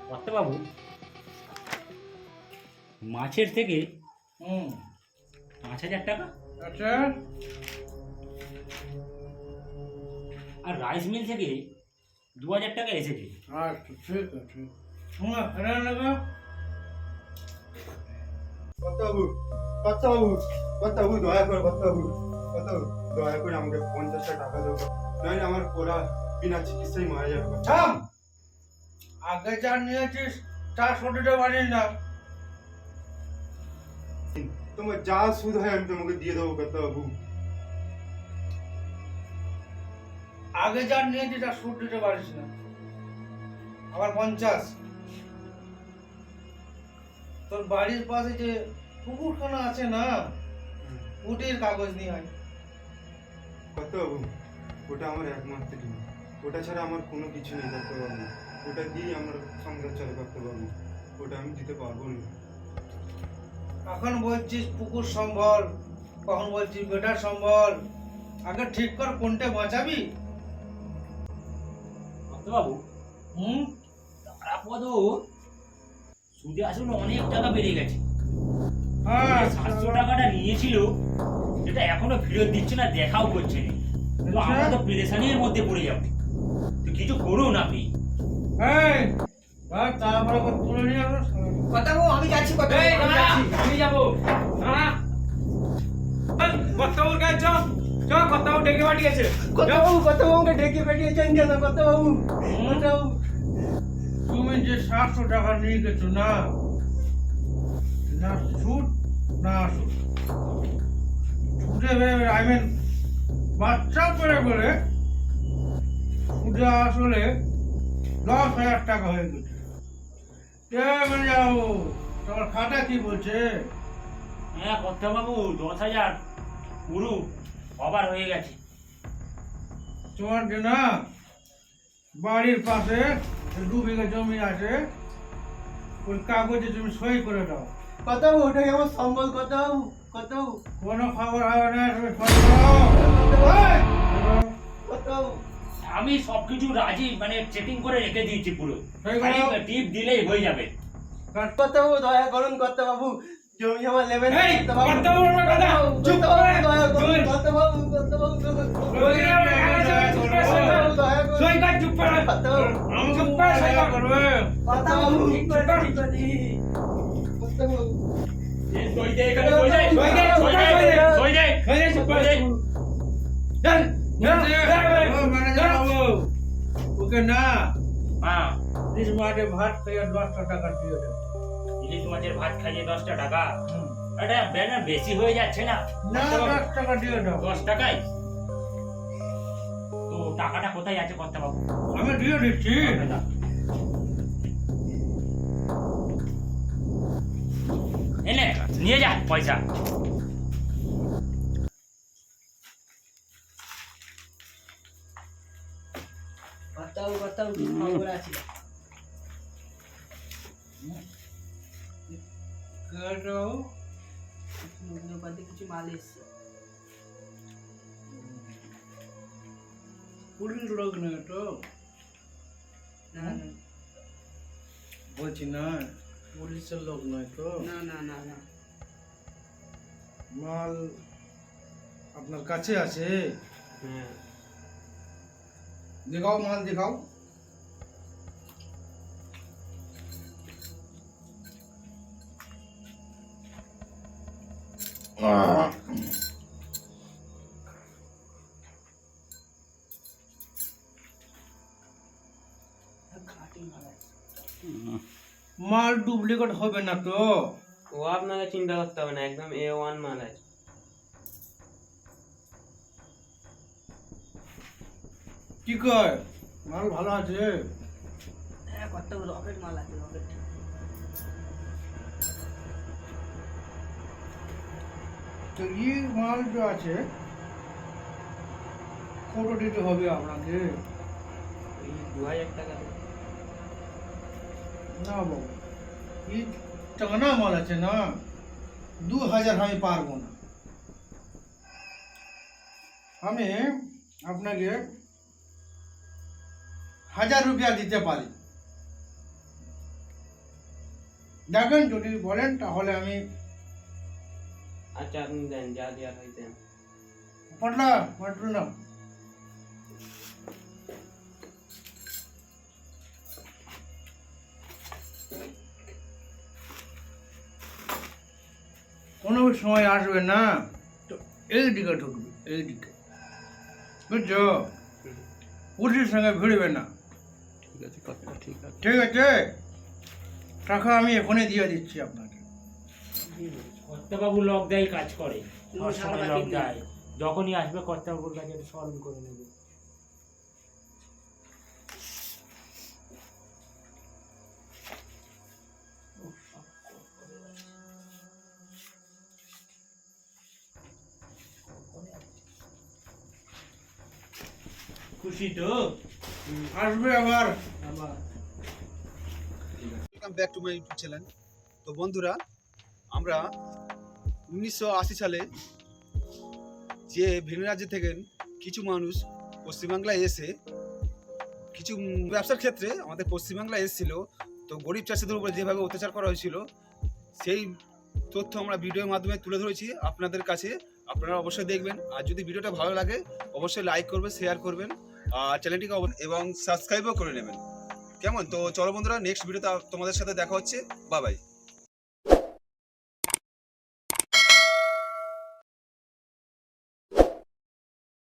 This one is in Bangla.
কর্তাবাবু, মাছের থেকে 5,000 টাকা আচ্ছা, আর রাইস মিল থেকে 2,000 টাকা এসেছে। আচ্ছা, ঠিক আছে। হ্যাঁ লাগা কর্তাবাবু, কর্তাবাবু, কর্তাবাবু দয়া করে কর্তাবাবু, কর্তাবাবু দয়া করে আমাকে 50টা টাকা দেবো, নইলে আমার পোলা বিনা চিকিৎসায় মারা যাবে। থাম। আগে যা নিয়েছিস তার ছোটটা বানিস না। তোমার যা সুদ হয় আমি তোমাকে দিয়ে দেবো কর্তাবাবু। আগে যা নিয়েছিস তার সুদ দিতে পারিস না। আবার 50। তোর বাড়ির পাশে যে পুকুরখানা আছে না, ওটির কাগজ নিয়ে আয়। কর্তাবাবু, ওটা আমার একমাত্র ঋণ। ওটা ছাড়া আমার কোনো কিছু নেই কর্তাবাবু। ওটা দিয়েই আমার সংসার চলে কর্তাবাবু। ওটা আমি দিতে পারবো না। এখন বলছিস পুকুর সম্বল, কখন বলছিস বেটার সম্বল। আগে ঠিক কর কোনটা বাঁচাবি। কর্তাবাবু, তারপর সুদে আসলে অনেক টাকা বেড়ে গেছে। হ্যাঁ, 700 টাকাটা নিয়েছিল, সেটা এখনো ফেরত দিচ্ছে না, দেখাও করছে না। তো আমরা তো পেরেশানির মধ্যে পড়ে যাবো। তো কিছু করুন আপনি। এই, আর তারপরে আবার তুলে নিয়ে আসো। কর্তাবাবু আমি যাচ্ছি, কর্তাবাবু এই, আমি দাঁড়া, যাচ্ছি। আমি যাবো। দাঁড়া। এই, কর্তাবাবুর কাছে চ। চ, কর্তাবাবু ডেকে পাঠিয়েছে। কর্তাবাবু আমাকে ডেকে পাঠিয়েছেন কেন কর্তাবাবু? কর্তাবাবু তুমি যে 700 টাকা নিয়ে গেছো না, না সুদ না সুদ, সুদে আই মিন বাচ্চা করে করে সুদে আসলে 10,000 টাকা হয়ে গেছে। মানে যাও, তোমার খাতা কি বলছে? হ্যাঁ কর্তাবাবু, 10,000 পুরো ওভার হয়ে গেছে। তোমার যে না বাড়ির পাশে 2 বিঘা জমি আছে, ওই কাগজে তুমি সই করে দাও। কর্তাবাবু ওটাই আমার সম্বল কর্তাবাবু। কর্তাবাবু কোনো খবর হবে না, তুমি সই করো। এই! কর্তাবাবু আমি সবকিছু রাজি, মানে চেকিং করে রেখে দিয়েছি পুরো। সই করো। টিপ দিলেই হয়ে যাবে। কর্তাবাবু দয়া করুন কর্তাবাবু, জমি আমার নেবেন না, এই, কর্তাবাবু। কর্তাবাবু, আমার কথা, চুপ কর্তাবাবু করে। দয়া করুন চুপ। কর্তাবাবু, কর্তাবাবু কর্তাবাবু, দয়া করুন। সই কর, চুপ করে। কর্তাবাবু আমাকে চুপ করে সই করবে। কর্তাবাবু ঠিক করে ঠিক করে কর্তাবাবু এই সই দে, এখানে সই দে, সই দে, সই দে, সই দে, এই যে চুপ করে। সই দে। চল, ও ম্যানেজার বাবু, ওকে না হ্যাঁ, ইলিশ মাঠে ভাত খেয়ে 10টা টাকা দিয়ে দেব। ইলিশ মাছের ভাত খাইয়ে 10টা টাকা, এটা ব্যানার বেশি হয়ে যাচ্ছে না? না, 10 টাকা দিয়ে দাও। 10 টাকায় তো টাকাটা কোথায় আছে কর্তাবাবু? আমি দিয়ে দিচ্ছি। এনে নিয়ে যা পয়সা। কর্তাবাবু কর্তাবাবু কি খবর আছে? কেটো দোকানে কিছু মাল এসছে। পুলিশ লোক না তো, না না বলছি না পুলিশের লোক নয় তো। না না না না মাল আপনার কাছে আছে? দেখাও, মাল দেখাও। খাঁটি মাল আছে। মাল ডুপ্লিকেট হবে না তো? ও আপনাকে চিন্তা করতে হবে না, একদম A1 মাল আছে। কি কয়, মাল ভালো আছে? হ্যাঁ কর্তাবাবু রকেট মাল আছে, রকেট। তো এই মাল যে আছে, ফটো দিতে হবে আপনাকে। ওই 2,000 টাকা দেবে। না বাবু, এই টানা মাল আছে না, 2,000 আমি পারবো না। আমি আপনাকে 1,000 রুপিয়া দিতে পারি। দেখেন যদি বলেন তাহলে আমি আচ্ছা আপনি দেন, যা দেওয়ার হয় দেন। পটলা পটল না কোনো সময় আসবে না তো এইদিকে ঢুকবে, এইদিকে, বুঝছো? পুলিশের সঙ্গে ভিড়বে না। ঠিক আছে কথা, ঠিক আছে। ঠিক আছে, টাকা আমি এখনই দিয়ে দিচ্ছি আপনাকে। কর্তাবাবু লক দেয় কাজ করে, সবসময় লক দেয়। যখনই আসবে কর্তাবাবুর কাছে স্মরণ করে নেবে। খুশি তো? আসবে আবার। আবার welcome back to my YouTube channel. তো বন্ধুরা, আমরা 1980 সালে যে ভিন রাজ্য থেকে কিছু মানুষ পশ্চিমবাংলায় এসে কিছু ব্যবসার ক্ষেত্রে আমাদের পশ্চিমবাংলায় এসেছিল, তো গরিব চাষিদের উপরে যেভাবে অত্যাচার করা হয়েছিল সেই তথ্য আমরা ভিডিওর মাধ্যমে তুলে ধরেছি আপনাদের কাছে। আপনারা অবশ্যই দেখবেন, আর যদি ভিডিওটা ভালো লাগে অবশ্যই লাইক করবেন, শেয়ার করবেন, আর চ্যানেলটিকে এবং সাবস্ক্রাইবও করে নেবেন। কেমন? তো চলো বন্ধুরা, নেক্সট ভিডিওতে তোমাদের সাথে দেখা হচ্ছে। Bye bye.